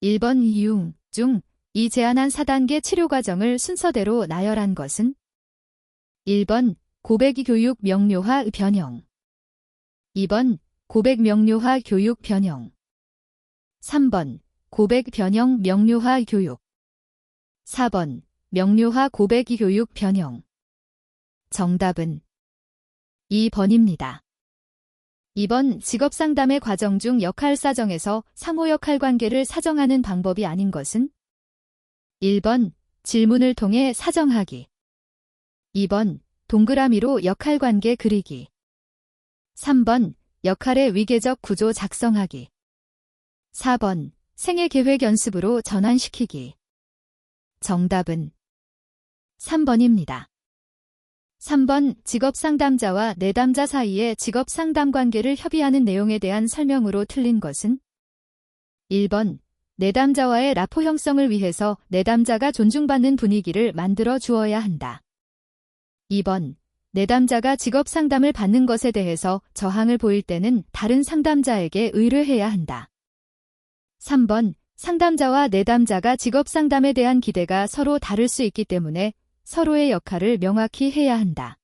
1번 이용 중 이 제안한 4단계 치료 과정을 순서대로 나열한 것은 1번 고백 교육 명료화 변형 2번 고백 명료화 교육 변형 3번 고백 변형 명료화 교육 4번 명료화 고백 교육 변형 정답은 2번입니다. 2번 직업상담의 과정 중 역할 사정에서 상호 역할 관계를 사정하는 방법이 아닌 것은 1번 질문을 통해 사정하기 2번 동그라미로 역할 관계 그리기 3번 역할의 위계적 구조 작성하기 4번 생애 계획 연습으로 전환시키기 정답은 3번입니다. 3번 직업상담자와 내담자 사이의 직업상담 관계를 협의하는 내용에 대한 설명으로 틀린 것은 1번 내담자와의 라포 형성을 위해서 내담자가 존중받는 분위기를 만들어 주어야 한다. 2번 내담자가 직업상담을 받는 것에 대해서 저항을 보일 때는 다른 상담자에게 의뢰해야 한다. 3번 상담자와 내담자가 직업상담에 대한 기대가 서로 다를 수 있기 때문에 서로의 역할을 명확히 해야 한다.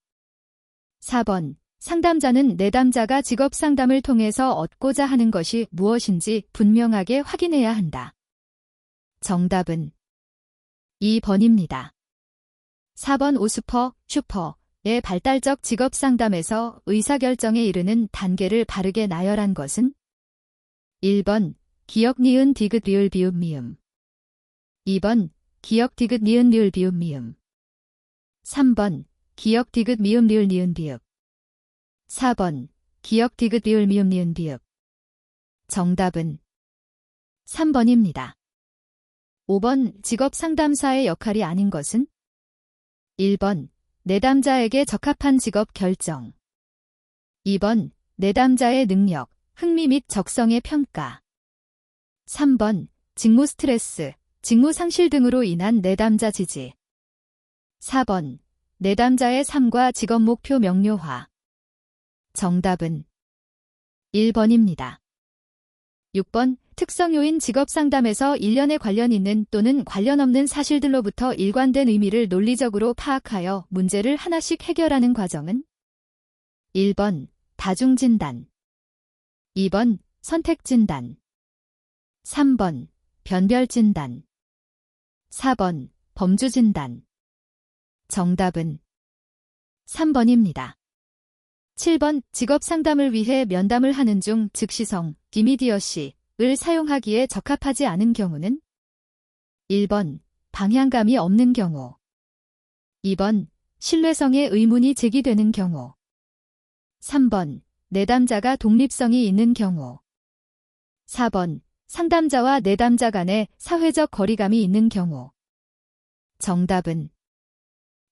4번 상담자는 내담자가 직업상담을 통해서 얻고자 하는 것이 무엇인지 분명하게 확인해야 한다. 정답은 2번입니다. 4번 슈퍼의 발달적 직업상담에서 의사결정에 이르는 단계를 바르게 나열한 것은 1번 기역 니은 디귿 리을 비읍 미음 2번 기역 디귿 니은 리을 비읍 미음 3번 기역 디귿 미음 리을 니은 비읍 4번 기역 디귿 리을 미음 니은 비읍 정답은 3번입니다. 5번 직업상담사의 역할이 아닌 것은 1번 내담자에게 적합한 직업 결정 2번 내담자의 능력, 흥미 및 적성의 평가 3번 직무 스트레스, 직무 상실 등으로 인한 내담자 지지 4번 내담자의 삶과 직업 목표 명료화 정답은 1번입니다. 6번 특성 요인 직업상담에서 일련에 관련 있는 또는 관련 없는 사실들로부터 일관된 의미를 논리적으로 파악하여 문제를 하나씩 해결하는 과정은 1번 다중진단 2번 선택진단 3번 변별진단 4번 범주진단 정답은 3번입니다. 7번 직업상담을 위해 면담을 하는 중 즉시성, 이미디어시를 사용하기에 적합하지 않은 경우는 1번 방향감이 없는 경우 2번 신뢰성의 의문이 제기되는 경우 3번 내담자가 독립성이 있는 경우 4번 상담자와 내담자 간의 사회적 거리감이 있는 경우 정답은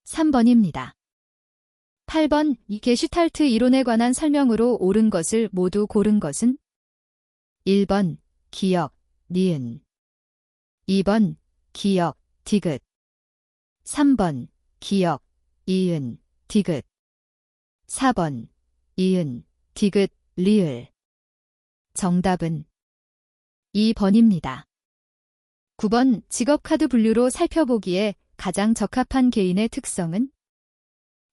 3번입니다. 8번 이 게슈탈트 이론에 관한 설명으로 옳은 것을 모두 고른 것은 1번 기역, 니은 2번 기역, 디귿 3번 기역, 이은, 디귿 4번 이은, 디귿, 리을 정답은 2번입니다. 9번 직업카드 분류로 살펴보기에 가장 적합한 개인의 특성은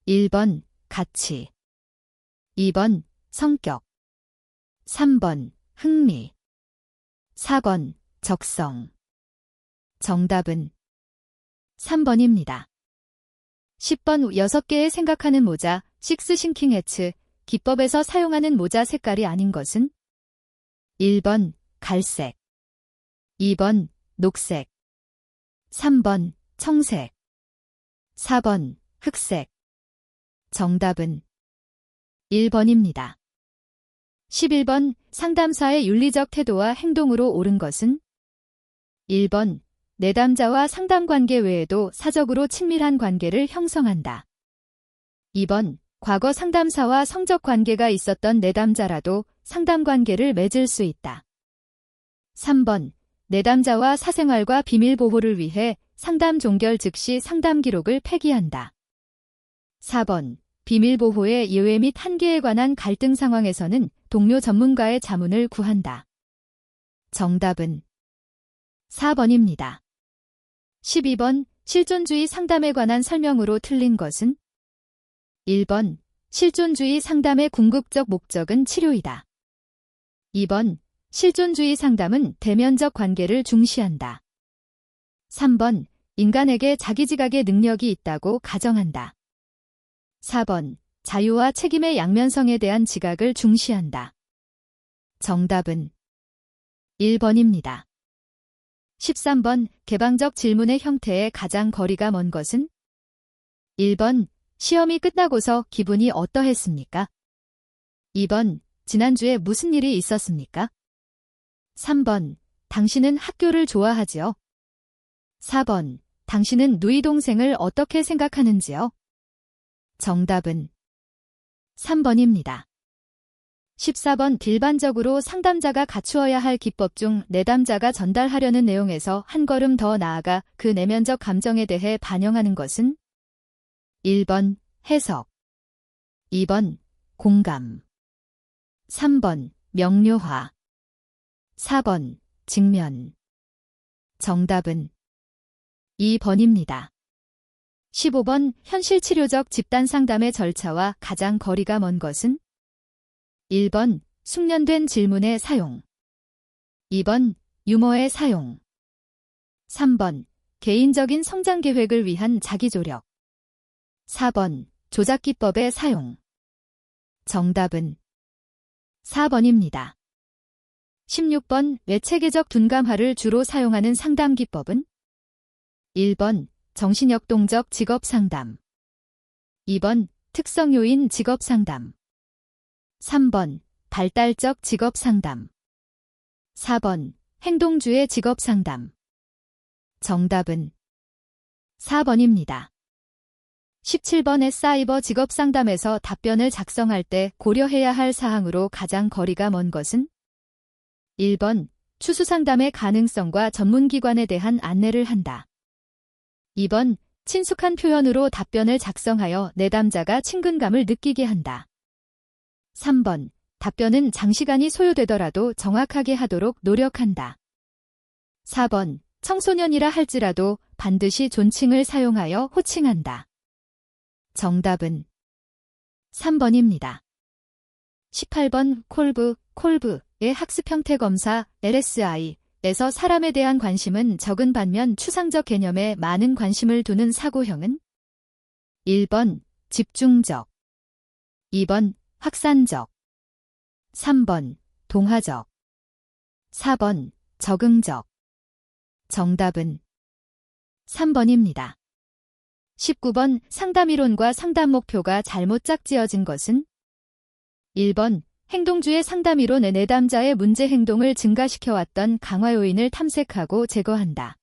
1번 가치 2번 성격 3번 흥미 4번 적성 정답은 3번입니다. 10번 6개의 생각하는 모자 식스 싱킹 해츠 기법에서 사용하는 모자 색깔이 아닌 것은 1번 갈색 2번 녹색 3번 청색 4번 흑색 정답은 1번입니다. 11번 상담사의 윤리적 태도와 행동으로 옳은 것은 1번 내담자와 상담관계 외에도 사적으로 친밀한 관계를 형성한다. 2번 과거 상담사와 성적 관계가 있었던 내담자라도 상담관계를 맺을 수 있다. 3번 내담자와 사생활과 비밀 보호를 위해 상담 종결 즉시 상담 기록을 폐기한다. 4번 비밀 보호의 예외 및 한계에 관한 갈등 상황에서는 동료 전문가의 자문을 구한다. 정답은 4번입니다. 12번 실존주의 상담에 관한 설명으로 틀린 것은 1번 실존주의 상담의 궁극적 목적은 치료이다. 2번 실존주의 상담은 대면적 관계를 중시한다. 3번 인간에게 자기지각의 능력이 있다고 가정한다. 4번 자유와 책임의 양면성에 대한 지각을 중시한다. 정답은 1번입니다. 13번 개방적 질문의 형태에 가장 거리가 먼 것은 1번 시험이 끝나고서 기분이 어떠했습니까? 2번 지난주에 무슨 일이 있었습니까? 3번 당신은 학교를 좋아하지요? 4번 당신은 누이 동생을 어떻게 생각하는지요? 정답은 3번입니다. 14번 일반적으로 상담자가 갖추어야 할 기법 중 내담자가 전달하려는 내용에서 한 걸음 더 나아가 그 내면적 감정에 대해 반영하는 것은 1번 해석, 2번 공감, 3번 명료화, 4번 직면. 정답은 2번입니다. 15번 현실치료적 집단상담의 절차와 가장 거리가 먼 것은 1번 숙련된 질문의 사용, 2번 유머의 사용, 3번 개인적인 성장계획을 위한 자기조력, 4번 조작기법의 사용. 정답은 4번입니다. 16번 외체계적 둔감화를 주로 사용하는 상담기법은 1번 정신역동적 직업상담, 2번 특성요인 직업상담, 3번 발달적 직업상담, 4번 행동주의 직업상담. 정답은 4번입니다. 17번의 사이버 직업상담에서 답변을 작성할 때 고려해야 할 사항으로 가장 거리가 먼 것은 1번 추수상담의 가능성과 전문기관에 대한 안내를 한다. 2번 친숙한 표현으로 답변을 작성하여 내담자가 친근감을 느끼게 한다. 3번 답변은 장시간이 소요되더라도 정확하게 하도록 노력한다. 4번 청소년이라 할지라도 반드시 존칭을 사용하여 호칭한다. 정답은 3번입니다. 18번 콜브의 학습형태검사 LSI에서 사람에 대한 관심은 적은 반면 추상적 개념에 많은 관심을 두는 사고형은 1번 집중적, 2번 확산적, 3번 동화적, 4번 적응적. 정답은 3번입니다. 19번 상담이론과 상담 목표가 잘못 짝지어진 것은 1번 행동주의 상담이론의 내담자의 문제 행동을 증가시켜왔던 강화 요인을 탐색하고 제거한다.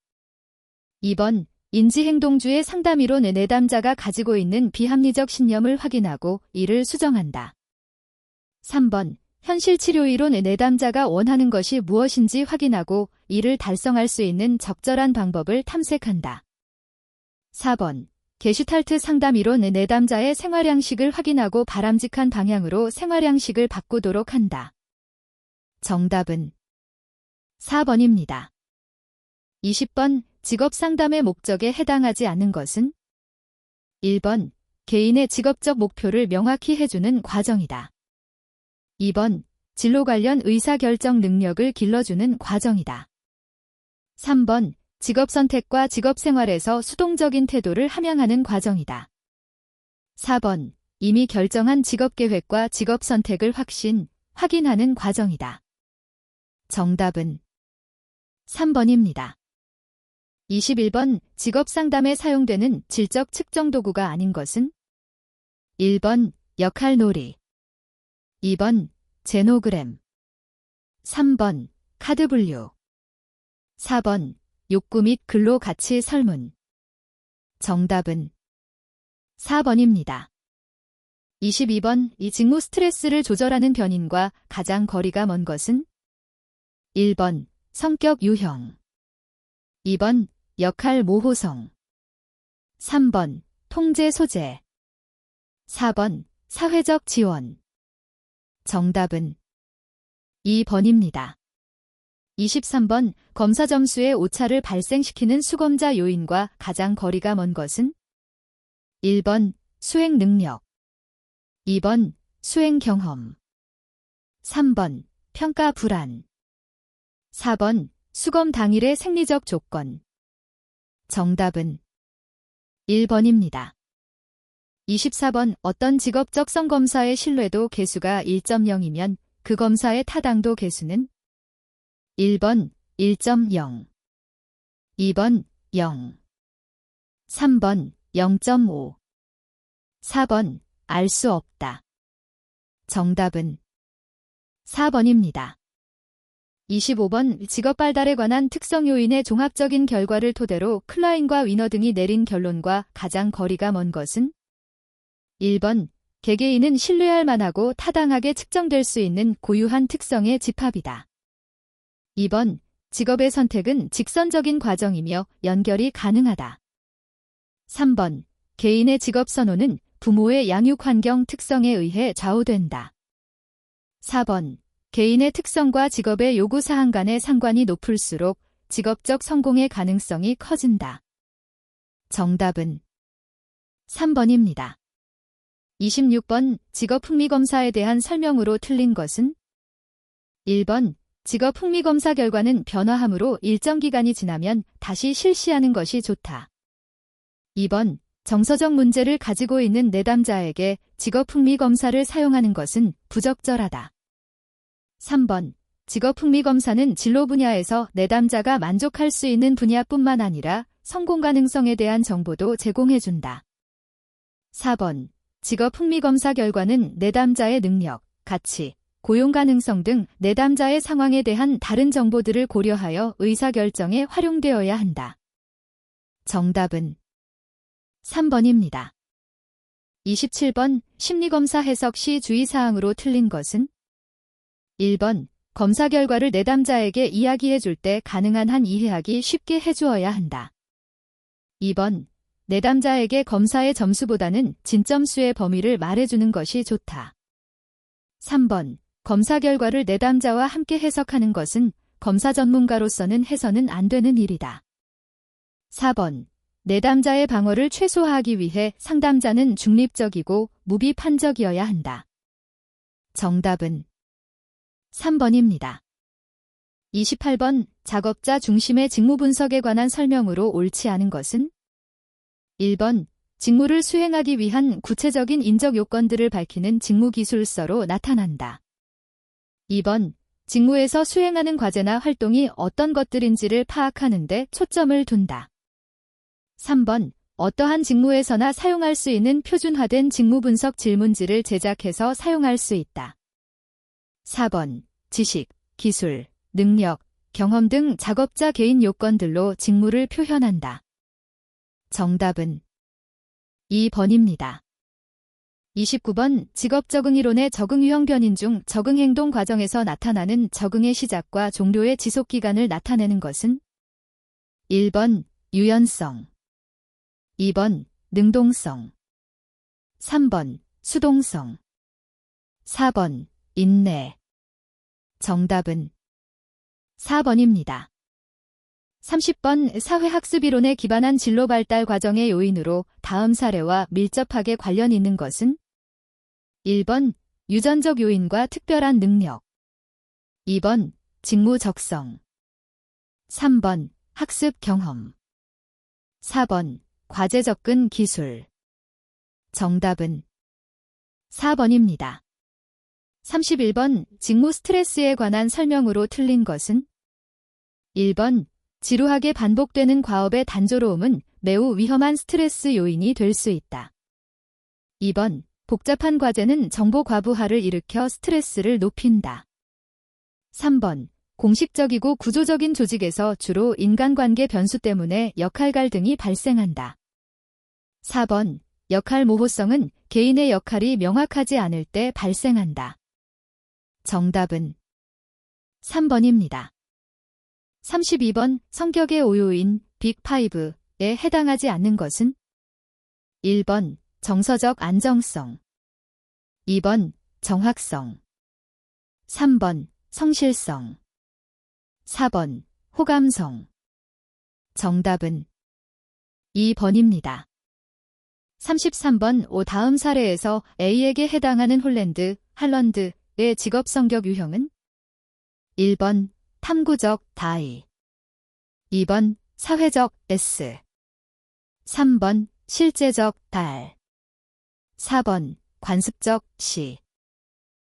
2번 인지행동주의 상담이론의 내담자가 가지고 있는 비합리적 신념을 확인하고 이를 수정한다. 3번 현실치료이론의 내담자가 원하는 것이 무엇인지 확인하고 이를 달성할 수 있는 적절한 방법을 탐색한다. 4번 게슈탈트 상담이론의 내담자의 생활양식을 확인하고 바람직한 방향으로 생활양식을 바꾸도록 한다. 정답은 4번입니다. 20번 직업상담의 목적에 해당하지 않는 것은 1번 개인의 직업적 목표를 명확히 해주는 과정이다. 2번 진로 관련 의사결정 능력을 길러주는 과정이다. 3번 직업선택과 직업생활에서 수동적인 태도를 함양하는 과정이다. 4번 이미 결정한 직업계획과 직업선택을 확인하는 과정이다. 정답은 3번입니다. 21번 직업상담에 사용되는 질적 측정 도구가 아닌 것은 1번 역할놀이, 2번 제노그램, 3번 카드 분류, 4번 욕구 및 근로 가치 설문. 정답은 4번입니다. 22번 이 직무 스트레스를 조절하는 변인과 가장 거리가 먼 것은 1번 성격 유형, 2번 역할 모호성, 3번 통제 소재, 4번 사회적 지원. 정답은 2번입니다. 23번 검사 점수의 오차를 발생시키는 수검자 요인과 가장 거리가 먼 것은 1번 수행 능력, 2번 수행 경험, 3번 평가 불안, 4번 수검 당일의 생리적 조건. 정답은 1번입니다. 24번 어떤 직업적 성검사의 신뢰도 계수가 1.0이면 그 검사의 타당도 계수는 1번 1.0, 2번 0, 3번 0.5, 4번 알 수 없다. 정답은 4번입니다. 25번 직업 발달에 관한 특성 요인의 종합적인 결과를 토대로 클라인과 위너 등이 내린 결론과 가장 거리가 먼 것은 1번 개개인은 신뢰할 만하고 타당하게 측정될 수 있는 고유한 특성의 집합이다. 2번 직업의 선택은 직선적인 과정이며 연결이 가능하다. 3번 개인의 직업 선호는 부모의 양육 환경 특성에 의해 좌우된다. 4번 개인의 특성과 직업의 요구사항 간의 상관이 높을수록 직업적 성공의 가능성이 커진다. 정답은 3번입니다. 26번 직업 흥미검사에 대한 설명으로 틀린 것은 1번 직업 흥미검사 결과는 변화하므로 일정 기간이 지나면 다시 실시하는 것이 좋다. 2번 정서적 문제를 가지고 있는 내담자에게 직업 흥미검사를 사용하는 것은 부적절하다. 3번 직업 흥미검사는 진로 분야에서 내담자가 만족할 수 있는 분야뿐만 아니라 성공 가능성에 대한 정보도 제공해준다. 4번 직업 흥미검사 결과는 내담자의 능력, 가치, 고용 가능성 등 내담자의 상황에 대한 다른 정보들을 고려하여 의사결정에 활용되어야 한다. 정답은 3번입니다. 27번 심리검사 해석 시 주의사항으로 틀린 것은 1번 검사 결과를 내담자에게 이야기해 줄 때 가능한 한 이해하기 쉽게 해주어야 한다. 2번 내담자에게 검사의 점수보다는 진점수의 범위를 말해주는 것이 좋다. 3번 검사 결과를 내담자와 함께 해석하는 것은 검사 전문가로서는 해서는 안 되는 일이다. 4번 내담자의 방어를 최소화하기 위해 상담자는 중립적이고 무비판적이어야 한다. 정답은 3번입니다. 28번 작업자 중심의 직무 분석에 관한 설명으로 옳지 않은 것은 1번 직무를 수행하기 위한 구체적인 인적 요건들을 밝히는 직무기술서로 나타난다. 2번 직무에서 수행하는 과제나 활동이 어떤 것들인지를 파악하는 데 초점을 둔다. 3번 어떠한 직무에서나 사용할 수 있는 표준화된 직무 분석 질문지를 제작해서 사용할 수 있다. 4번 지식, 기술, 능력, 경험 등 작업자 개인 요건들로 직무를 표현한다. 정답은 2번입니다. 29번 직업적응이론의 적응유형 변인 중 적응행동 과정에서 나타나는 적응의 시작과 종료의 지속기간을 나타내는 것은 1번 유연성, 2번 능동성, 3번 수동성, 4번 인내. 정답은 4번입니다. 30번 사회학습이론에 기반한 진로 발달 과정의 요인으로 다음 사례와 밀접하게 관련 있는 것은 1번 유전적 요인과 특별한 능력, 2번 직무 적성, 3번 학습 경험, 4번 과제 접근 기술. 정답은 4번입니다. 31번 직무 스트레스에 관한 설명으로 틀린 것은 1번 지루하게 반복되는 과업의 단조로움은 매우 위험한 스트레스 요인이 될 수 있다. 2번 복잡한 과제는 정보 과부하를 일으켜 스트레스를 높인다. 3번 공식적이고 구조적인 조직에서 주로 인간관계 변수 때문에 역할 갈등이 발생한다. 4번 역할 모호성은 개인의 역할이 명확하지 않을 때 발생한다. 정답은 3번입니다. 32번 성격의 오요인 빅5에 해당하지 않는 것은 1번 정서적 안정성, 2번 정확성, 3번 성실성, 4번 호감성. 정답은 2번입니다. 33번 다음 사례에서 A에게 해당하는 홀랜드, 할런드의 직업 성격 유형은 1번 탐구적 다이, 2번 사회적 S, 3번 실제적 달, 4번 관습적 시.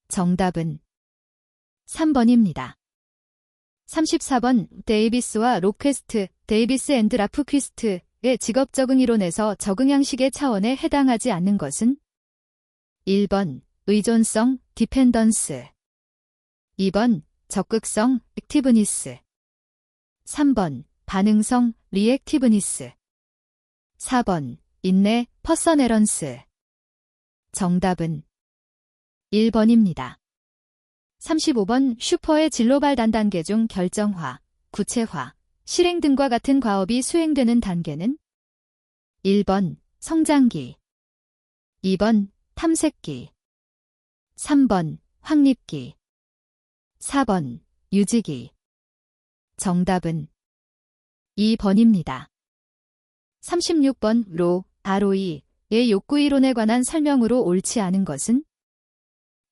정답은 3번입니다. 34번 데이비스와 로퀘스트, 데이비스 앤드 라프퀴스트의 직업 적응 이론에서 적응 양식의 차원에 해당하지 않는 것은 1번 의존성, 디펜던스, 2번 적극성, 액티브니스, 3번 반응성, 리액티브니스, 4번 인내, 퍼서네런스. 정답은 1번입니다. 35번 슈퍼의 진로발 단단계 중 결정화, 구체화, 실행 등과 같은 과업이 수행되는 단계는 1번 성장기, 2번 탐색기, 3번 확립기, 4번 유지기. 정답은 2번입니다. 36번 ROE의 욕구 이론에 관한 설명으로 옳지 않은 것은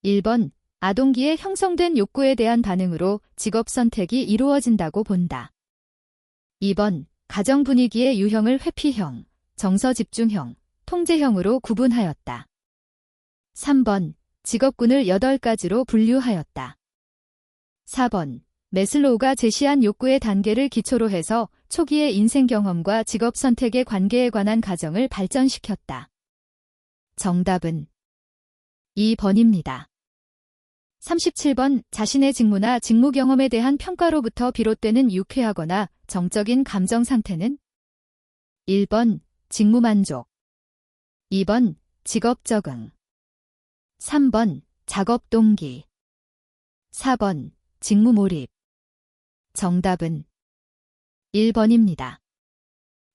1번 아동기에 형성된 욕구에 대한 반응으로 직업 선택이 이루어진다고 본다. 2번 가정 분위기의 유형을 회피형, 정서 집중형, 통제형으로 구분하였다. 3번 직업군을 8가지로 분류하였다. 4번 매슬로우가 제시한 욕구의 단계를 기초로 해서 초기의 인생 경험과 직업 선택의 관계에 관한 가정을 발전시켰다. 정답은 2번입니다. 37번 자신의 직무나 직무 경험에 대한 평가로부터 비롯되는 유쾌하거나 정적인 감정 상태는 1번 직무 만족, 2번 직업 적응, 3번 작업 동기, 4번 직무 몰입. 정답은 1번입니다.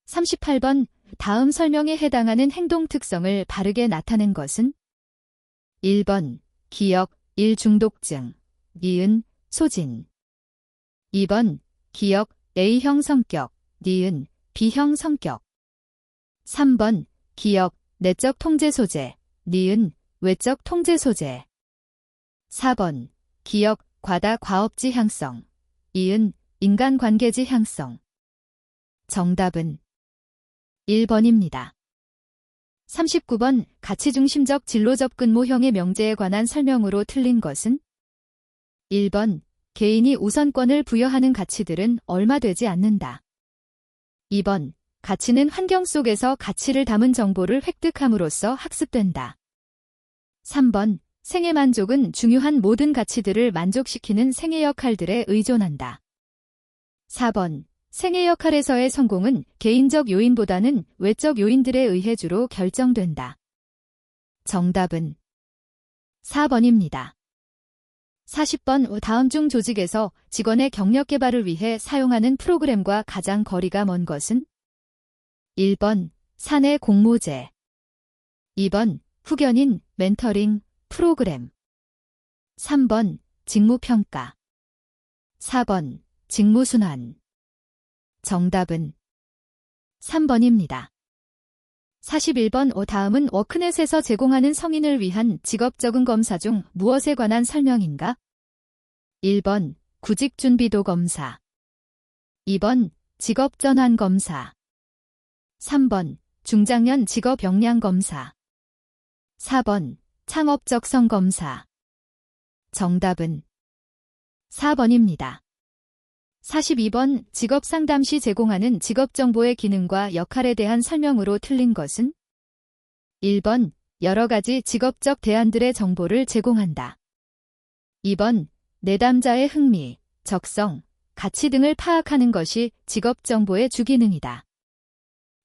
38번 다음 설명에 해당하는 행동 특성을 바르게 나타낸 것은 1번 기억, 1중독증, 니은, 소진, 2번 기억, A형 성격, 니은, B형 성격, 3번 기억, 내적 통제 소재, 니은, 외적 통제 소재, 4번 기억, 과다 과업 지향성, 이은, 인간관계 지향성. 정답은 1번입니다. 39번 가치중심적 진로 접근 모형의 명제에 관한 설명으로 틀린 것은 1번 개인이 우선권을 부여하는 가치들은 얼마 되지 않는다. 2번 가치는 환경 속에서 가치를 담은 정보를 획득함으로써 학습된다. 3번 생애 만족은 중요한 모든 가치들을 만족시키는 생애 역할들에 의존한다. 4번 생애 역할에서의 성공은 개인적 요인보다는 외적 요인들에 의해 주로 결정된다. 정답은 4번입니다. 40번 다음 중 조직에서 직원의 경력 개발을 위해 사용하는 프로그램과 가장 거리가 먼 것은 1번 사내 공모제, 2번 후견인 멘터링 프로그램, 3번 직무평가, 4번 직무순환. 정답은 3번입니다. 41번 다음은 워크넷에서 제공하는 성인을 위한 직업 적응 검사 중 무엇에 관한 설명인가? 1번 구직준비도 검사, 2번 직업전환 검사, 3번 중장년 직업 역량 검사, 4번 창업적성 검사. 정답은 4번입니다. 42번 직업상담 시 제공하는 직업정보의 기능과 역할에 대한 설명으로 틀린 것은 1번 여러 가지 직업적 대안들의 정보를 제공한다. 2번 내담자의 흥미, 적성, 가치 등을 파악하는 것이 직업정보의 주기능이다.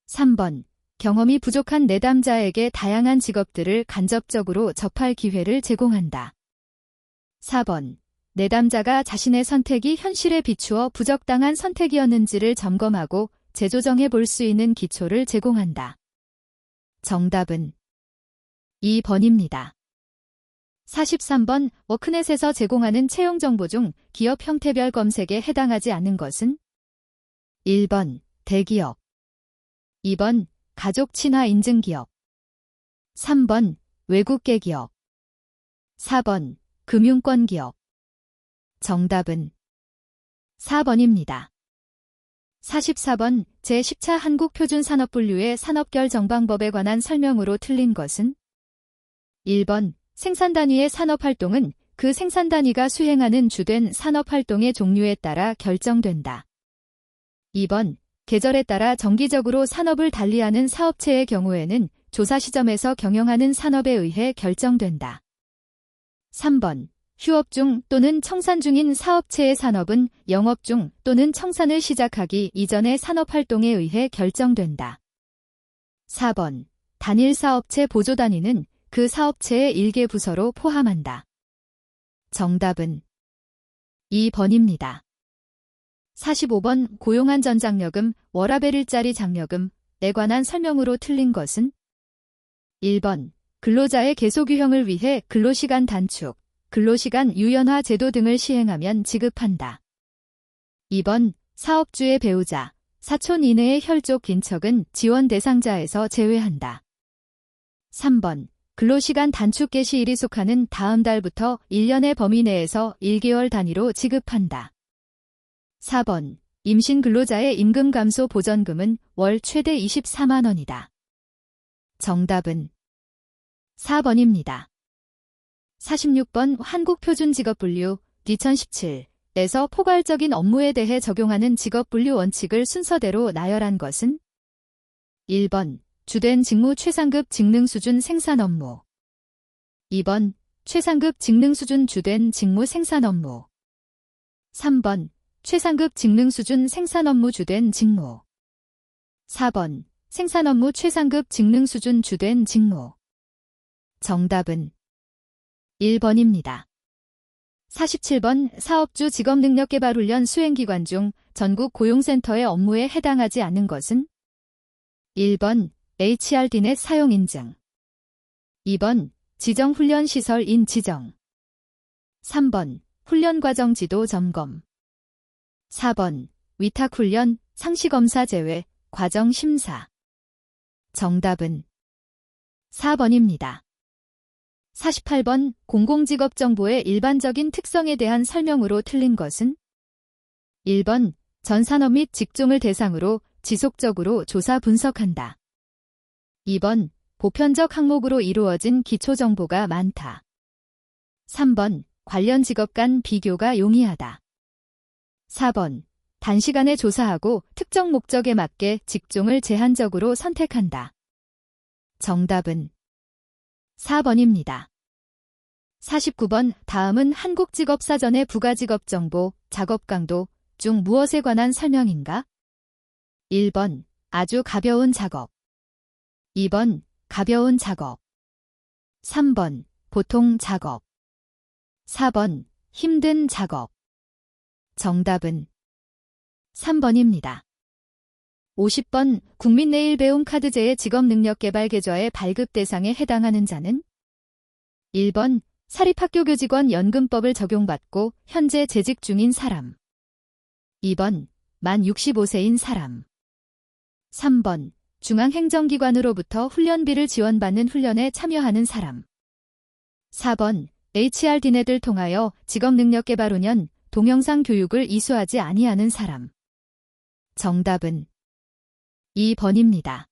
3번 경험이 부족한 내담자에게 다양한 직업들을 간접적으로 접할 기회를 제공한다. 4번 내담자가 자신의 선택이 현실에 비추어 부적당한 선택이었는지를 점검하고 재조정해 볼 수 있는 기초를 제공한다. 정답은 2번입니다. 43번 워크넷에서 제공하는 채용 정보 중 기업 형태별 검색에 해당하지 않는 것은 1번 대기업, 2번 가족 친화 인증 기업, 3번 외국계 기업, 4번 금융권 기업. 정답은 4번입니다. 44번 제10차 한국표준산업분류의 산업별 정방법에 관한 설명으로 틀린 것은 1번 생산 단위의 산업활동은 그 생산 단위가 수행하는 주된 산업활동의 종류에 따라 결정된다. 2번 계절에 따라 정기적으로 산업을 달리하는 사업체의 경우에는 조사 시점에서 경영하는 산업에 의해 결정된다. 3번 휴업 중 또는 청산 중인 사업체의 산업은 영업 중 또는 청산을 시작하기 이전의 산업활동에 의해 결정된다. 4번 단일 사업체 보조 단위는 그 사업체의 일개 부서로 포함한다. 정답은 2번입니다. 45번 고용안전장려금, 워라밸 일자리 장려금에 관한 설명으로 틀린 것은 1번 근로자의 계속유형을 위해 근로시간 단축, 근로시간 유연화 제도 등을 시행하면 지급한다. 2번 사업주의 배우자, 사촌 이내의 혈족 인척은 지원 대상자에서 제외한다. 3번 근로시간 단축 개시일이 속하는 다음 달부터 1년의 범위 내에서 1개월 단위로 지급한다. 4번 임신 근로자의 임금 감소 보전금은 월 최대 24만 원이다. 정답은 4번입니다. 46번 한국표준직업분류 2017에서 포괄적인 업무에 대해 적용하는 직업분류 원칙을 순서대로 나열한 것은 1번 주된 직무 최상급 직능 수준 생산 업무, 2번 최상급 직능 수준 주된 직무 생산 업무, 3번 최상급 직능 수준 생산 업무 주된 직무, 4번 생산 업무 최상급 직능 수준 주된 직무. 정답은 1번입니다. 47번 사업주 직업능력개발훈련 수행기관 중 전국 고용센터의 업무에 해당하지 않는 것은 1번 HRD넷 사용 인증, 2번 지정훈련시설인 지정, 3번 훈련과정 지도 점검, 4번 위탁훈련 상시검사 제외 과정 심사. 정답은 4번입니다. 48번 공공직업정보의 일반적인 특성에 대한 설명으로 틀린 것은 1번 전 산업 및 직종을 대상으로 지속적으로 조사 분석한다. 2번 보편적 항목으로 이루어진 기초정보가 많다. 3번 관련 직업 간 비교가 용이하다. 4번 단시간에 조사하고 특정 목적에 맞게 직종을 제한적으로 선택한다. 정답은 4번입니다. 49번 다음은 한국직업사전의 부가직업정보, 작업강도 중 무엇에 관한 설명인가? 1번 아주 가벼운 작업, 2번 가벼운 작업, 3번 보통 작업, 4번 힘든 작업. 정답은 3번입니다. 50번 국민내일배움카드제의 직업능력개발 계좌의 발급 대상에 해당하는 자는 1번 사립학교교직원 연금법을 적용받고 현재 재직 중인 사람, 2번 만 65세인 사람, 3번 중앙행정기관으로부터 훈련비를 지원받는 훈련에 참여하는 사람, 4번 HRD넷을 통하여 직업능력개발훈련, 동영상 교육을 이수하지 아니하는 사람. 정답은 2번입니다.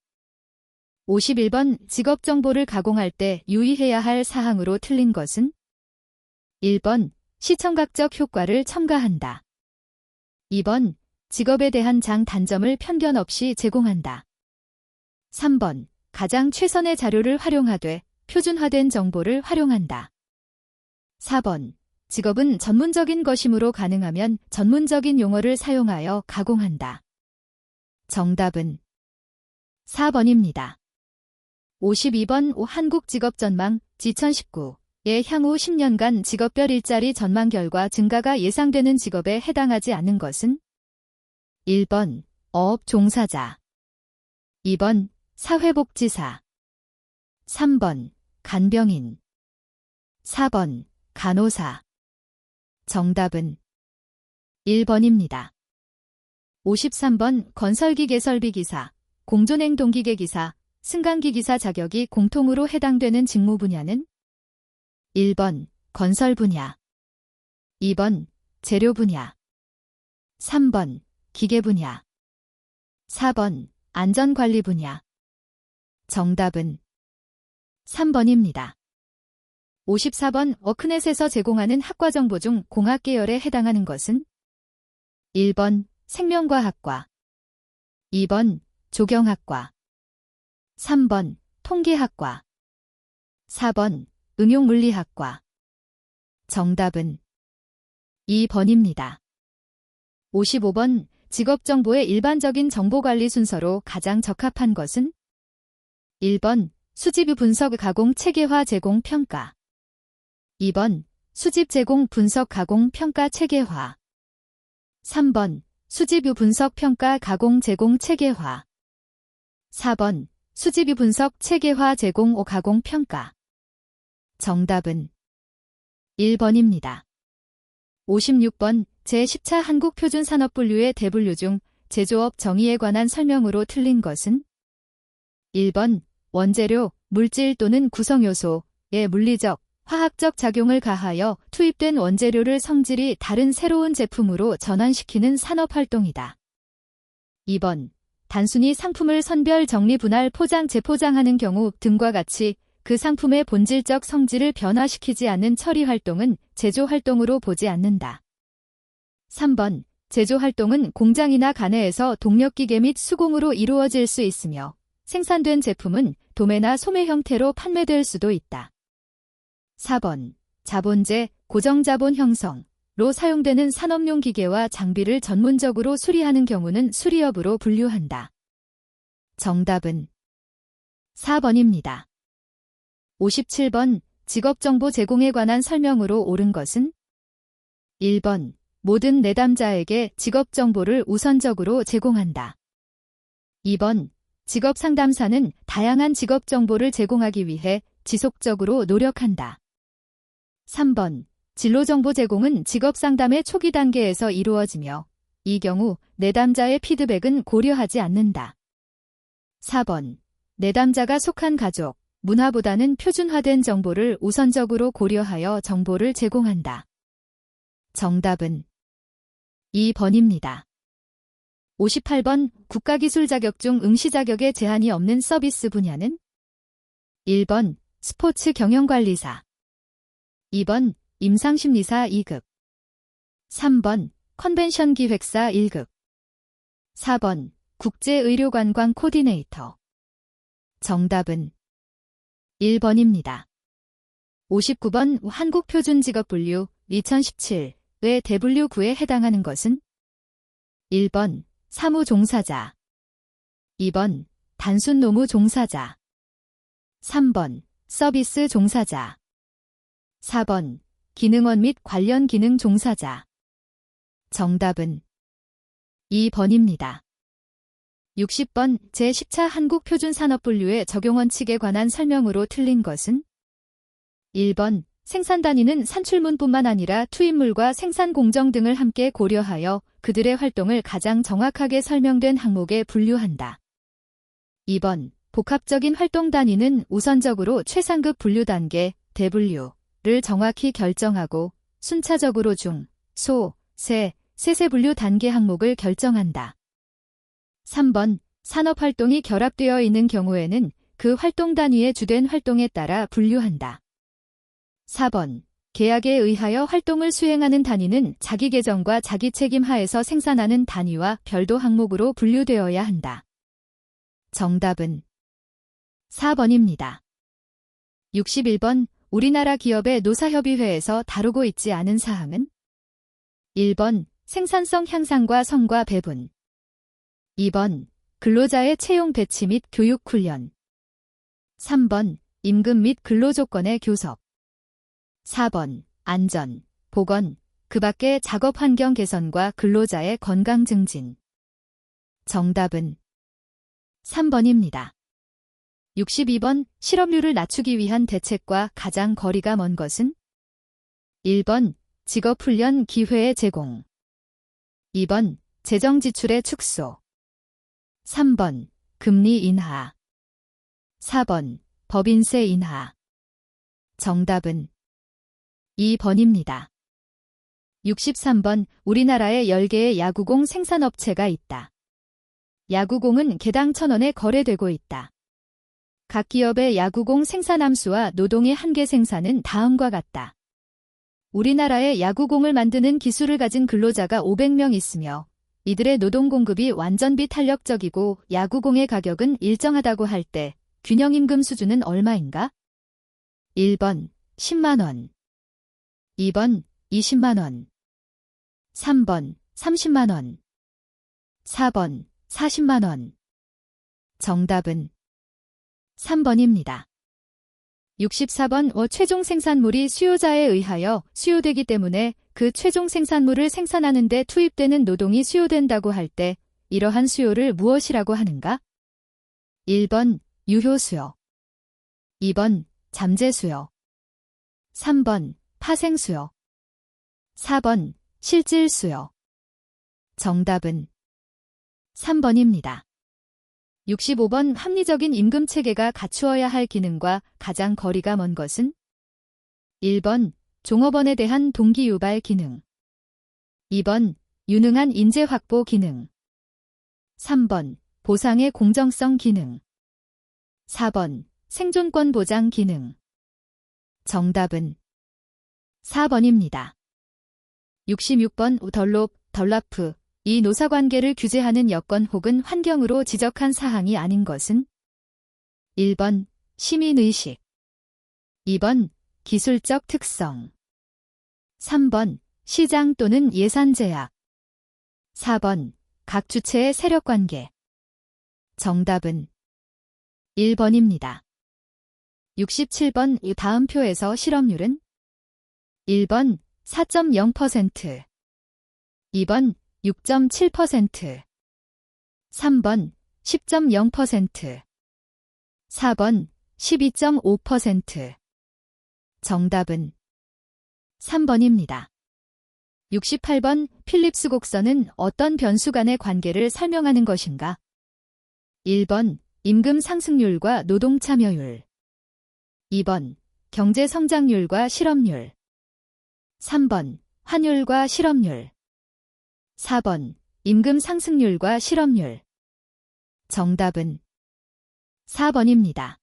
51번 직업정보를 가공할 때 유의해야 할 사항으로 틀린 것은 1번 시청각적 효과를 첨가한다. 2번 직업에 대한 장단점을 편견 없이 제공한다. 3번 가장 최선의 자료를 활용하되 표준화된 정보를 활용한다. 4번 직업은 전문적인 것이므로 가능하면 전문적인 용어를 사용하여 가공한다. 정답은 4번입니다. 52번 한국직업전망 2019의 향후 10년간 직업별 일자리 전망 결과 증가가 예상되는 직업에 해당하지 않는 것은 1번 어업 종사자, 2번 사회복지사, 3번 간병인, 4번 간호사. 정답은 1번입니다. 53번 건설기계 설비기사, 공존행동기계기사, 승강기기사 자격이 공통으로 해당되는 직무 분야는 1번 건설 분야, 2번 재료 분야, 3번 기계 분야, 4번 안전관리 분야. 정답은 3번입니다. 54번 워크넷에서 제공하는 학과정보 중 공학 계열에 해당하는 것은 1번 생명과학과, 2번 조경학과, 3번 통계학과, 4번 응용물리학과. 정답은 2번입니다. 55번 직업정보의 일반적인 정보관리 순서로 가장 적합한 것은 1번 수집 분석 가공 체계화 제공 평가, 2번 수집 제공 분석 가공 평가 체계화, 3번 수집 분석 평가 가공 제공 체계화, 4번 수집 분석 체계화 제공 가공 평가. 정답은 1번입니다. 56번 제10차 한국표준산업분류의 대분류 중 제조업 정의에 관한 설명으로 틀린 것은 1번 원재료, 물질 또는 구성요소의 물리적, 화학적 작용을 가하여 투입된 원재료를 성질이 다른 새로운 제품으로 전환시키는 산업활동이다. 2번 단순히 상품을 선별, 정리, 분할, 포장, 재포장하는 경우 등과 같이 그 상품의 본질적 성질을 변화시키지 않는 처리활동은 제조활동으로 보지 않는다. 3번 제조활동은 공장이나 가내에서 동력기계 및 수공으로 이루어질 수 있으며 생산된 제품은 도매나 소매 형태로 판매될 수도 있다. 4번 자본재, 고정자본 형성로 사용되는 산업용 기계와 장비를 전문적으로 수리하는 경우는 수리업으로 분류한다. 정답은 4번입니다. 57번 직업정보 제공에 관한 설명으로 옳은 것은 1번 모든 내담자에게 직업정보를 우선적으로 제공한다. 2번 직업상담사는 다양한 직업정보를 제공하기 위해 지속적으로 노력한다. 3번 진로정보 제공은 직업상담의 초기 단계에서 이루어지며 이 경우 내담자의 피드백은 고려하지 않는다. 4번 내담자가 속한 가족, 문화보다는 표준화된 정보를 우선적으로 고려하여 정보를 제공한다. 정답은 2번입니다. 58번 국가기술 자격 중 응시 자격에 제한이 없는 서비스 분야는 1번 스포츠 경영관리사, 2번 임상심리사 2급, 3번 컨벤션 기획사 1급, 4번 국제의료관광 코디네이터. 정답은 1번입니다. 59번 한국표준직업분류 2017의 대분류 9에 해당하는 것은 1번 사무종사자, 2번 단순 노무 종사자, 3번 서비스 종사자, 4번 기능원 및 관련 기능 종사자. 정답은 2번입니다. 60번 제10차 한국표준산업분류의 적용원칙에 관한 설명으로 틀린 것은 1번 생산 단위는 산출물뿐만 아니라 투입물과 생산 공정 등을 함께 고려하여 그들의 활동을 가장 정확하게 설명된 항목에 분류한다. 2번 복합적인 활동 단위는 우선적으로 최상급 분류 단계, 대분류를 정확히 결정하고 순차적으로 중, 소, 세, 세세 분류 단계 항목을 결정한다. 3번 산업활동이 결합되어 있는 경우에는 그 활동 단위의 주된 활동에 따라 분류한다. 4번 계약에 의하여 활동을 수행하는 단위는 자기 계정과 자기 책임 하에서 생산하는 단위와 별도 항목으로 분류되어야 한다. 정답은 4번입니다. 61번 우리나라 기업의 노사협의회에서 다루고 있지 않은 사항은 1번 생산성 향상과 성과 배분, 2번 근로자의 채용 배치 및 교육 훈련, 3번 임금 및 근로조건의 교섭, 4번 안전, 보건, 그 밖의 작업 환경 개선과 근로자의 건강 증진. 정답은 3번입니다. 62번 실업률을 낮추기 위한 대책과 가장 거리가 먼 것은? 1번 직업훈련 기회의 제공. 2번 재정 지출의 축소. 3번 금리 인하. 4번 법인세 인하. 정답은 2번입니다. 63번 우리나라에 10개의 야구공 생산업체가 있다. 야구공은 개당 1,000원에 거래되고 있다. 각 기업의 야구공 생산 함수와 노동의 한계 생산은 다음과 같다. 우리나라에 야구공을 만드는 기술을 가진 근로자가 500명 있으며 이들의 노동 공급이 완전 비탄력적이고 야구공의 가격은 일정하다고 할 때 균형임금 수준은 얼마인가? 1번 10만원. 2번 20만원. 3번 30만원. 4번 40만원. 정답은 3번입니다. 64번 최종 생산물이 수요자에 의하여 수요되기 때문에 그 최종 생산물을 생산하는 데 투입되는 노동이 수요된다고 할 때 이러한 수요를 무엇이라고 하는가? 1번 유효수요. 2번 잠재수요. 3번 파생수요. 4번 실질수요. 정답은 3번입니다. 65번 합리적인 임금체계가 갖추어야 할 기능과 가장 거리가 먼 것은? 1번 종업원에 대한 동기 유발 기능. 2번 유능한 인재 확보 기능. 3번 보상의 공정성 기능. 4번 생존권 보장 기능. 정답은 4번입니다. 66번 덜라프 이 노사관계를 규제하는 여건 혹은 환경으로 지적한 사항이 아닌 것은? 1번 시민의식. 2번 기술적 특성. 3번 시장 또는 예산 제약. 4번 각 주체의 세력관계. 정답은 1번입니다. 67번 다음 표에서 실업률은? 1번 4.0%. 2번 6.7%. 3번 10.0%. 4번 12.5%. 정답은 3번입니다. 68번 필립스 곡선은 어떤 변수 간의 관계를 설명하는 것인가? 1번 임금 상승률과 노동 참여율. 2번 경제 성장률과 실업률. 3번 환율과 실업률. 4번 임금 상승률과 실업률. 정답은 4번입니다.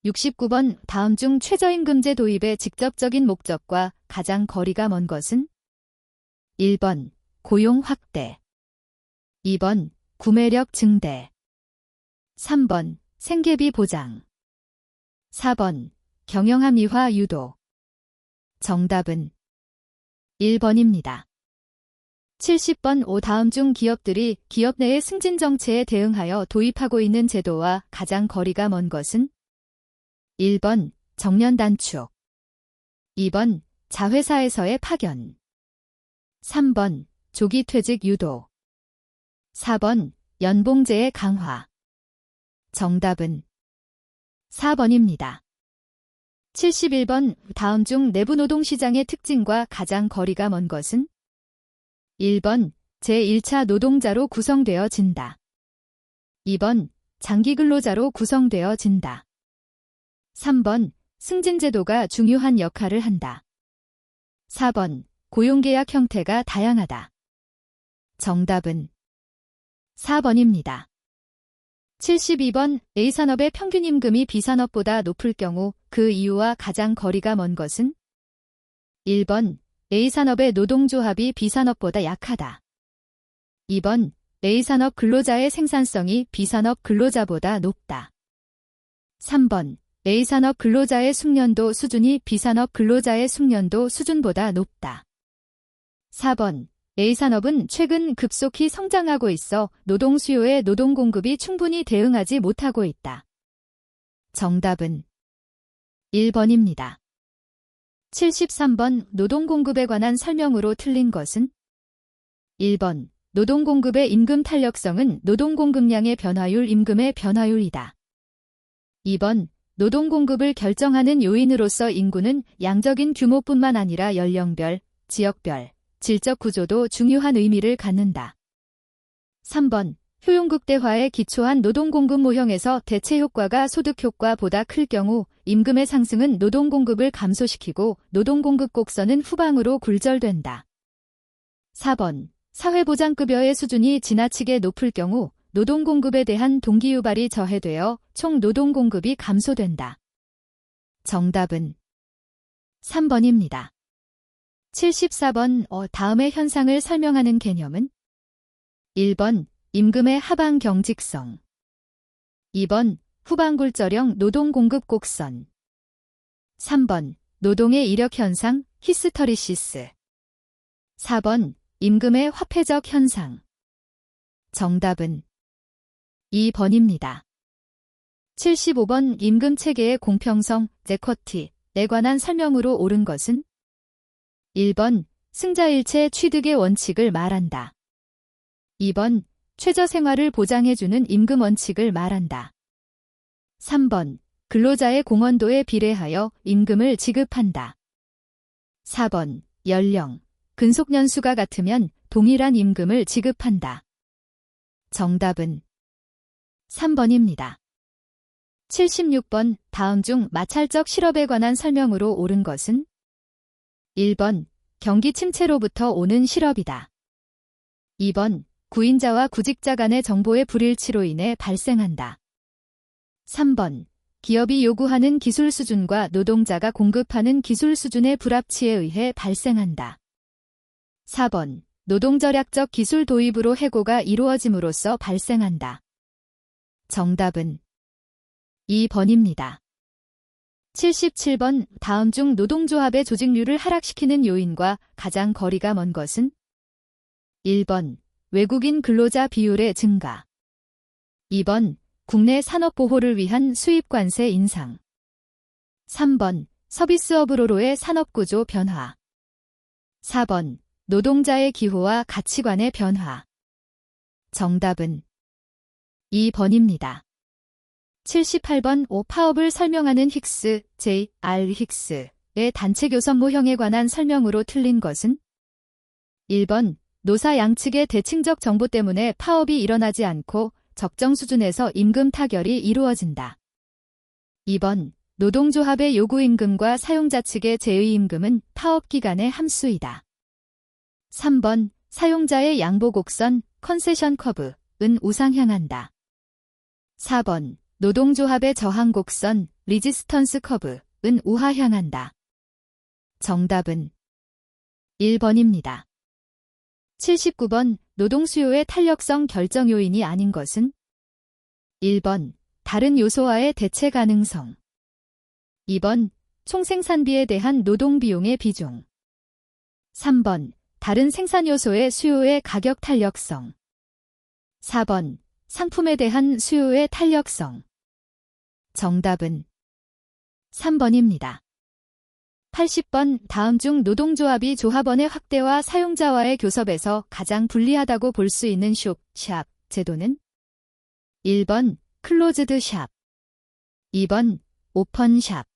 69번 다음 중 최저임금제 도입의 직접적인 목적과 가장 거리가 먼 것은? 1번 고용 확대. 2번 구매력 증대. 3번 생계비 보장. 4번 경영합리화 유도. 정답은 1번입니다. 70번 다음 중 기업들이 기업 내의 승진 정체에 대응하여 도입하고 있는 제도와 가장 거리가 먼 것은? 1번 정년 단축. 2번 자회사에서의 파견. 3번 조기 퇴직 유도. 4번 연봉제의 강화. 정답은 4번입니다. 71번 다음 중 내부 노동시장의 특징과 가장 거리가 먼 것은? 1번 제1차 노동자로 구성되어진다. 2번 장기 근로자로 구성되어진다. 3번 승진제도가 중요한 역할을 한다. 4번 고용계약 형태가 다양하다. 정답은 4번입니다. 72번 A산업의 평균 임금이 B산업보다 높을 경우 그 이유와 가장 거리가 먼 것은? 1번 A산업의 노동조합이 B산업보다 약하다. 2번 A산업 근로자의 생산성이 B산업 근로자보다 높다. 3번 A산업 근로자의 숙련도 수준이 B산업 근로자의 숙련도 수준보다 높다. 4번 A산업은 최근 급속히 성장하고 있어 노동 수요에 노동 공급이 충분히 대응하지 못하고 있다. 정답은 1번입니다. 73번 노동 공급에 관한 설명으로 틀린 것은? 1번 노동 공급의 임금 탄력성은 노동 공급량의 변화율 임금의 변화율이다. 2번 노동 공급을 결정하는 요인으로서 인구는 양적인 규모뿐만 아니라 연령별, 지역별, 질적 구조도 중요한 의미를 갖는다. 3번 효용극대화에 기초한 노동공급 모형에서 대체 효과가 소득 효과보다 클 경우 임금의 상승은 노동공급을 감소시키고 노동공급 곡선은 후방으로 굴절된다. 4번 사회보장급여의 수준이 지나치게 높을 경우 노동공급에 대한 동기유발이 저해되어 총 노동공급이 감소된다. 정답은 3번입니다. 74번 다음의 현상을 설명하는 개념은 1번 임금의 하방 경직성 2번 후방굴절형 노동공급 곡선 3번 노동의 이력 현상 히스터리시스 4번 임금의 화폐적 현상 정답은 2번입니다. 75번 임금체계의 공평성, 제쿼티에 관한 설명으로 옳은 것은 1번 승자일체 취득의 원칙을 말한다. 2번 최저생활을 보장해주는 임금 원칙을 말한다. 3번 근로자의 공헌도에 비례하여 임금을 지급한다. 4번 연령, 근속연수가 같으면 동일한 임금을 지급한다. 정답은 3번입니다. 76번 다음 중 마찰적 실업에 관한 설명으로 옳은 것은 1번 경기 침체로부터 오는 실업이다. 2번 구인자와 구직자 간의 정보의 불일치로 인해 발생한다. 3번 기업이 요구하는 기술 수준과 노동자가 공급하는 기술 수준의 불합치에 의해 발생한다. 4번 노동절약적 기술 도입으로 해고가 이루어짐으로써 발생한다. 정답은 2번입니다. 77번 다음 중 노동조합의 조직률을 하락시키는 요인과 가장 거리가 먼 것은 1번 외국인 근로자 비율의 증가 2번 국내 산업보호를 위한 수입관세 인상 3번 서비스업으로의 산업구조 변화 4번 노동자의 기호와 가치관의 변화 정답은 2번입니다. 78번 파업을 설명하는 힉스, J.R. 힉스의 단체 교섭 모형에 관한 설명으로 틀린 것은 1번 노사 양측의 대칭적 정보 때문에 파업이 일어나지 않고 적정 수준에서 임금 타결이 이루어진다. 2번 노동조합의 요구임금과 사용자 측의 제의임금은 파업 기간의 함수이다. 3번 사용자의 양보곡선, 컨세션 커브은 우상향한다. 4번 노동조합의 저항곡선, 리지스턴스 커브은 우하향한다. 정답은 1번입니다. 79번 노동수요의 탄력성 결정 요인이 아닌 것은 1번 다른 요소와의 대체 가능성 2번 총생산비에 대한 노동비용의 비중 3번 다른 생산 요소의 수요의 가격 탄력성 4번 상품에 대한 수요의 탄력성 정답은 3번입니다. 80번 다음 중 노동조합이 조합원의 확대와 사용자와의 교섭에서 가장 불리하다고 볼 수 있는 샵 제도는 1번 클로즈드 샵 2번 오펀 샵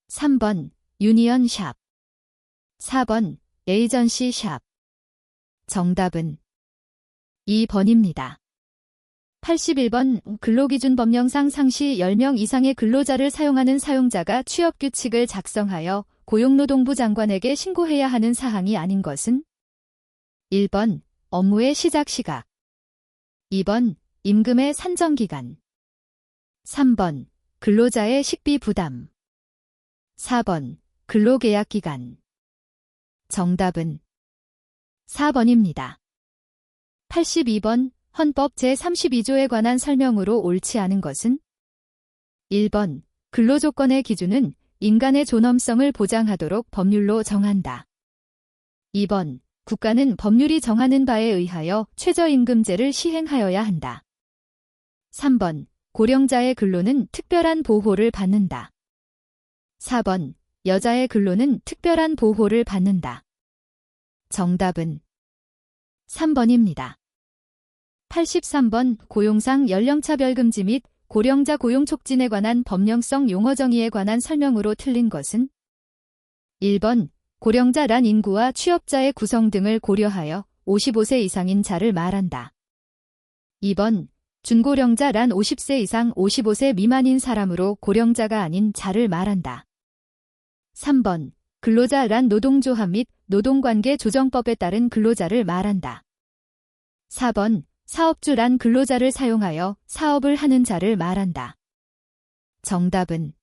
3번 유니언 샵 4번 에이전시 샵 정답은 2번입니다. 81번 근로기준 법령상 상시 10명 이상의 근로자를 사용하는 사용자가 취업규칙을 작성하여 고용노동부 장관에게 신고해야 하는 사항이 아닌 것은 1번 업무의 시작 시각 2번 임금의 산정기간 3번 근로자의 식비 부담 4번 근로계약기간 정답은 4번입니다. 82번 헌법 제32조에 관한 설명으로 옳지 않은 것은 1번 근로조건의 기준은 인간의 존엄성을 보장하도록 법률로 정한다. 2번 국가는 법률이 정하는 바에 의하여 최저임금제를 시행하여야 한다. 3번 고령자의 근로는 특별한 보호를 받는다. 4번 여자의 근로는 특별한 보호를 받는다. 정답은 3번입니다. 83번 고용상 연령차별 금지 및 고령자 고용 촉진에 관한 법령성 용어 정의에 관한 설명으로 틀린 것은 1번 고령자란 인구와 취업자의 구성 등을 고려하여 55세 이상인 자를 말한다. 2번 준고령자란 50세 이상 55세 미만인 사람으로 고령자가 아닌 자를 말한다. 3번 근로자란 노동조합 및 노동관계 조정법에 따른 근로자를 말한다. 4번 사업주란 근로자를 사용하여 사업을 하는 자를 말한다. 정답은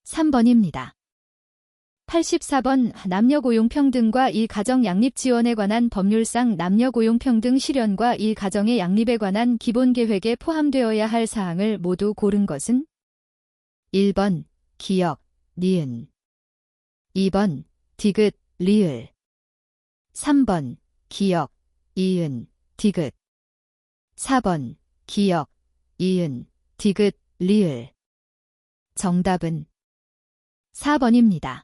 3번입니다. 84번 남녀고용평등과 일가정양립지원에 관한 법률상 남녀고용평등 실현과 일가정의 양립에 관한 기본계획에 포함되어야 할 사항을 모두 고른 것은 1번 기역, 니은 2번 디귿, 리을 3번 기역, 이은, 디귿 4번 기역, 이은, 디귿, 리을 정답은 4번입니다.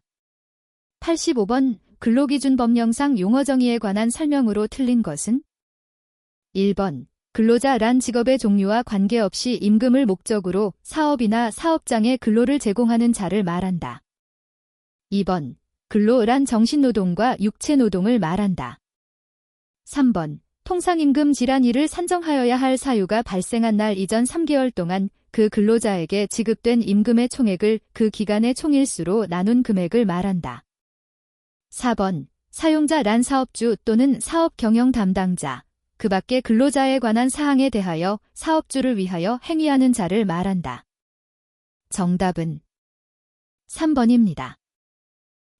85번 근로기준법령상 용어정의에 관한 설명으로 틀린 것은 1번 근로자란 직업의 종류와 관계없이 임금을 목적으로 사업이나 사업장에 근로를 제공하는 자를 말한다. 2번 근로란 정신노동과 육체노동을 말한다. 3번 통상임금 질환일을 산정하여야 할 사유가 발생한 날 이전 3개월 동안 그 근로자에게 지급된 임금의 총액을 그 기간의 총일수로 나눈 금액을 말한다. 4번 사용자란 사업주 또는 사업 경영 담당자, 그 밖의 근로자에 관한 사항에 대하여 사업주를 위하여 행위하는 자를 말한다. 정답은 3번입니다.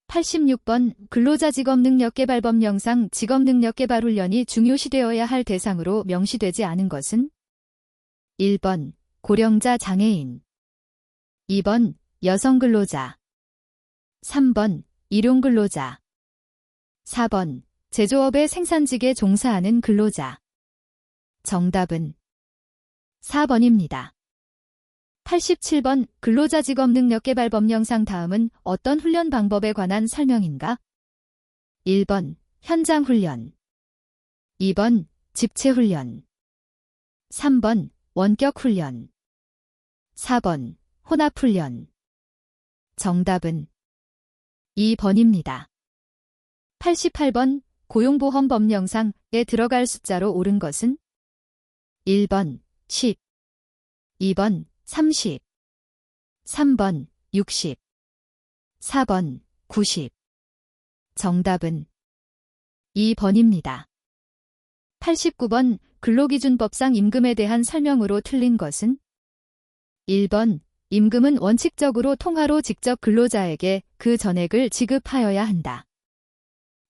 86번 근로자 직업능력개발법령상 직업능력개발훈련이 중요시되어야 할 대상으로 명시되지 않은 것은 1번 고령자 장애인 2번 여성근로자 3번 일용근로자 4번 제조업의 생산직에 종사하는 근로자 정답은 4번입니다. 87번 근로자 직업능력개발법령상 다음은 어떤 훈련 방법에 관한 설명인가? 1번 현장훈련 2번 집체훈련 3번 원격훈련 4번 혼합훈련 정답은 2번입니다. 88번 고용보험법령상에 들어갈 숫자로 옳은 것은 1번 10 2번 30 3번 60 4번 90 정답은 2번입니다. 89번 근로기준법상 임금에 대한 설명으로 틀린 것은 1번 임금은 원칙적으로 통화로 직접 근로자에게 그 전액을 지급하여야 한다.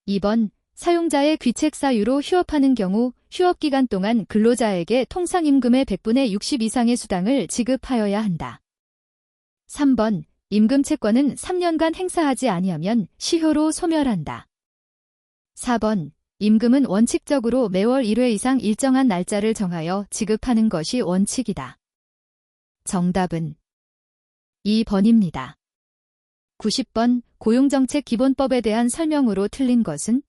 2번 사용자의 귀책 사유로 휴업하는 경우 휴업기간 동안 근로자에게 통상임금의 100분의 60 이상의 수당을 지급하여야 한다. 3번 임금 채권은 3년간 행사하지 아니하면 시효로 소멸한다. 4번 임금은 원칙적으로 매월 1회 이상 일정한 날짜를 정하여 지급하는 것이 원칙이다. 정답은 2번입니다. 90번 고용정책기본법에 대한 설명으로 틀린 것은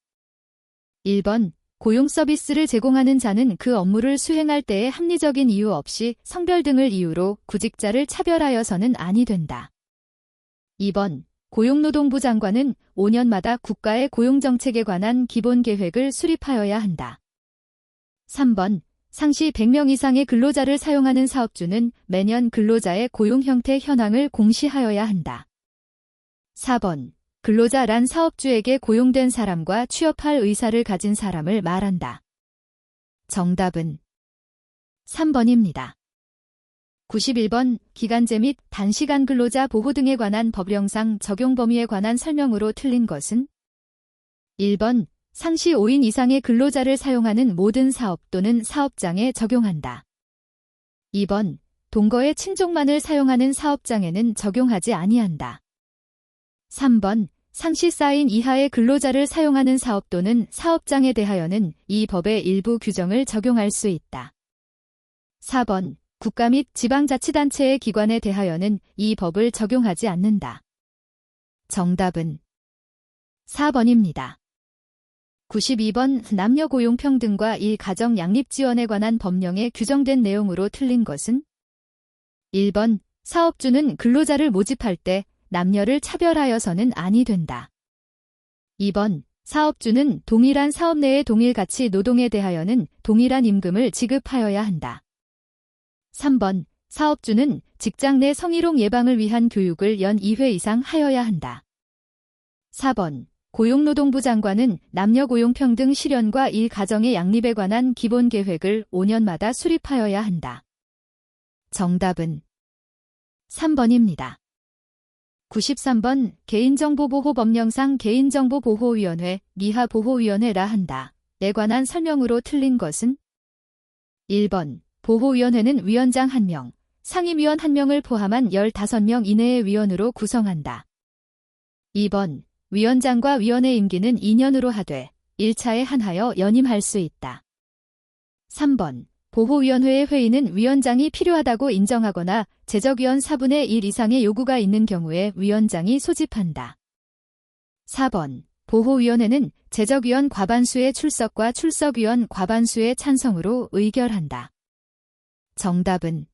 1번 고용 서비스를 제공하는 자는 그 업무를 수행할 때에 합리적인 이유 없이 성별 등을 이유로 구직자를 차별하여서는 아니 된다. 2번 고용노동부 장관은 5년마다 국가의 고용정책에 관한 기본계획을 수립하여야 한다. 3번 상시 100명 이상의 근로자를 사용하는 사업주는 매년 근로자의 고용 형태 현황을 공시하여야 한다. 4번 근로자란 사업주에게 고용된 사람과 취업할 의사를 가진 사람을 말한다. 정답은 3번입니다. 91번 기간제 및 단시간 근로자 보호 등에 관한 법령상 적용 범위에 관한 설명으로 틀린 것은 1번 상시 5인 이상의 근로자를 사용하는 모든 사업 또는 사업장에 적용한다. 2번 동거의 친족만을 사용하는 사업장에는 적용하지 아니한다. 3번 상시 4인 이하의 근로자를 사용하는 사업 또는 사업장에 대하여는 이 법의 일부 규정을 적용할 수 있다. 4번 국가 및 지방자치단체의 기관에 대하여는 이 법을 적용하지 않는다. 정답은 4번입니다. 92번 남녀고용평등과 일가정양립지원에 관한 법령에 규정된 내용으로 틀린 것은 1번, 사업주는 근로자를 모집할 때 남녀를 차별하여서는 아니 된다. 2번, 사업주는 동일한 사업 내의 동일가치 노동에 대하여는 동일한 임금을 지급하여야 한다. 3번, 사업주는 직장 내 성희롱 예방을 위한 교육을 연 2회 이상 하여야 한다. 4번, 고용노동부 장관은 남녀 고용평등 실현과 일가정의 양립에 관한 기본 계획을 5년마다 수립하여야 한다. 정답은 3번입니다. 93번 개인정보보호법령상 개인정보보호위원회, 미하보호위원회라 한다. 에 관한 설명으로 틀린 것은 1번 보호위원회는 위원장 1명, 상임위원 1명을 포함한 15명 이내의 위원으로 구성한다. 2번 위원장과 위원의 임기는 2년으로 하되 1차에 한하여 연임할 수 있다. 3번 보호위원회의 회의는 위원장이 필요하다고 인정하거나 재적위원 4분의 1 이상의 요구가 있는 경우에 위원장이 소집한다. 4번 보호위원회는 재적위원 과반수의 출석과 출석위원 과반수의 찬성으로 의결한다. 정답은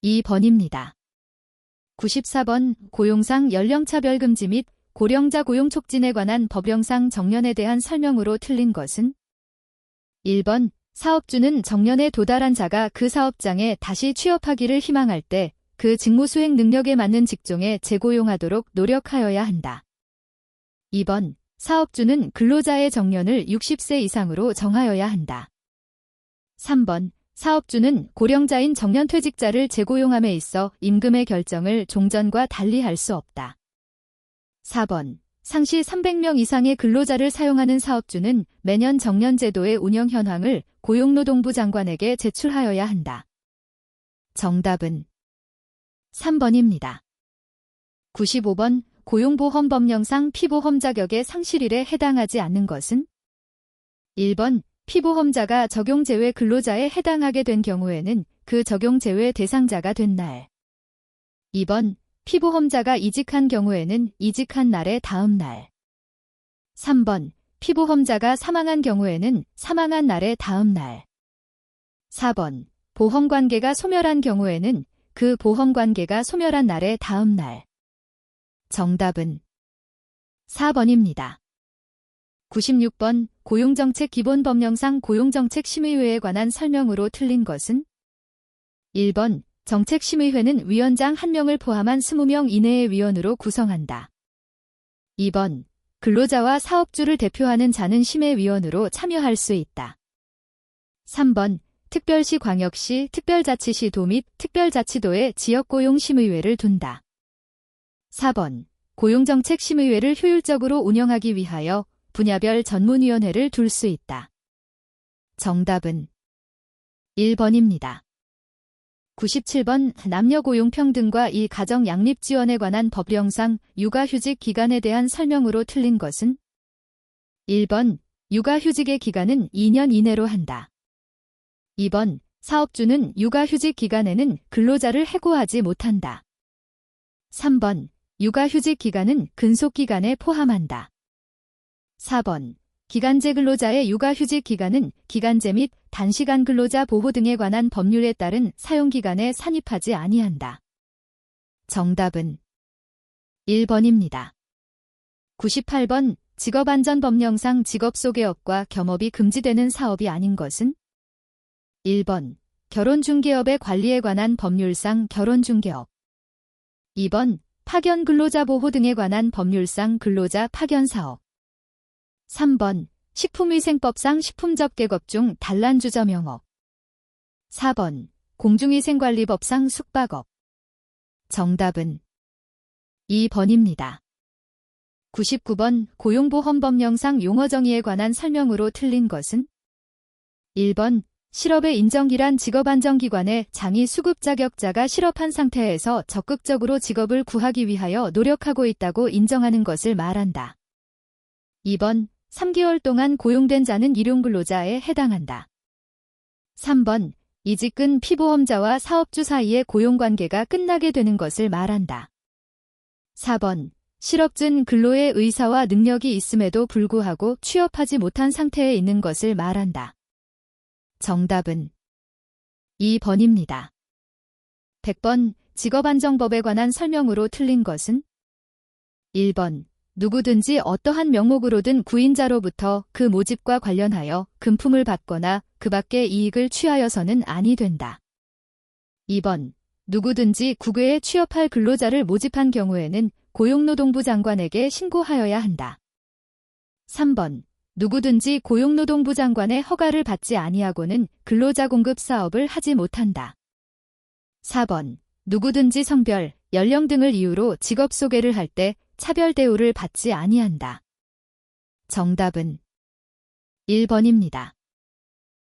2번입니다. 94번 고용상 연령차별금지 및 고령자 고용 촉진에 관한 법령상 정년에 대한 설명으로 틀린 것은 1번 사업주는 정년에 도달한 자가 그 사업장에 다시 취업하기를 희망할 때 그 직무 수행 능력에 맞는 직종에 재고용하도록 노력하여야 한다. 2번 사업주는 근로자의 정년을 60세 이상으로 정하여야 한다. 3번 사업주는 고령자인 정년퇴직자를 재고용함에 있어 임금의 결정을 종전과 달리 할 수 없다. 4번 상시 300명 이상의 근로자를 사용하는 사업주는 매년 정년제도의 운영 현황을 고용노동부 장관에게 제출하여야 한다. 정답은 3번입니다. 95번 고용보험법령상 피보험 자격의 상실일에 해당하지 않는 것은 1번 피보험자가 적용 제외 근로자에 해당하게 된 경우에는 그 적용 제외 대상자가 된 날. 2번 피보험자가 이직한 경우에는 이직한 날의 다음 날. 3번 피보험자가 사망한 경우에는 사망한 날의 다음 날. 4번 보험관계가 소멸한 경우에는 그 보험관계가 소멸한 날의 다음 날. 정답은 4번입니다. 96번 고용정책 기본법령상 고용정책심의회에 관한 설명으로 틀린 것은 1번 정책심의회는 위원장 1명을 포함한 20명 이내의 위원으로 구성한다. 2번 근로자와 사업주를 대표하는 자는 심의위원으로 참여할 수 있다. 3번 특별시 광역시 특별자치시도 및 특별자치도에 지역고용심의회를 둔다. 4번 고용정책심의회를 효율적으로 운영하기 위하여 분야별 전문위원회를 둘 수 있다. 정답은 1번입니다. 97번 남녀고용평등과 일가정 양립지원에 관한 법령상 육아휴직 기간에 대한 설명으로 틀린 것은 1번 육아휴직의 기간은 2년 이내로 한다. 2번 사업주는 육아휴직 기간에는 근로자를 해고하지 못한다. 3번 육아휴직 기간은 근속기간에 포함한다. 4번 기간제 근로자의 육아휴직 기간은 기간제 및 단시간 근로자 보호 등에 관한 법률에 따른 사용기간에 산입하지 아니한다. 정답은 1번입니다. 98번 직업안전법령상 직업소개업과 겸업이 금지되는 사업이 아닌 것은 1번 결혼중개업의 관리에 관한 법률상 결혼중개업. 2번 파견 근로자 보호 등에 관한 법률상 근로자 파견사업. 3번 식품위생법상 식품접객업 중 단란주점 영업. 4번 공중위생관리법상 숙박업. 정답은 2번입니다. 99번 고용보험법령상 용어정의에 관한 설명으로 틀린 것은 1번 실업의 인정기란 직업안정기관에 장애 수급 자격자가 실업한 상태에서 적극적으로 직업을 구하기 위하여 노력하고 있다고 인정하는 것을 말한다. 2번 3개월 동안 고용된 자는 일용근로자에 해당한다. 3번 이직근 피보험자와 사업주 사이의 고용관계가 끝나게 되는 것을 말한다. 4번 실업준 근로의 의사와 능력이 있음에도 불구하고 취업하지 못한 상태에 있는 것을 말한다. 정답은 2번입니다. 100번 직업안정법에 관한 설명으로 틀린 것은? 1번. 누구든지 어떠한 명목으로든 구인자로부터 그 모집과 관련하여 금품을 받거나 그 밖의 이익을 취하여서는 아니 된다. 2번. 누구든지 국외에 취업할 근로자를 모집한 경우에는 고용노동부 장관에게 신고하여야 한다. 3번. 누구든지 고용노동부 장관의 허가를 받지 아니하고는 근로자 공급 사업을 하지 못한다. 4번. 누구든지 성별, 연령 등을 이유로 직업 소개를 할 때 차별 대우를 받지 아니한다. 정답은 1번입니다.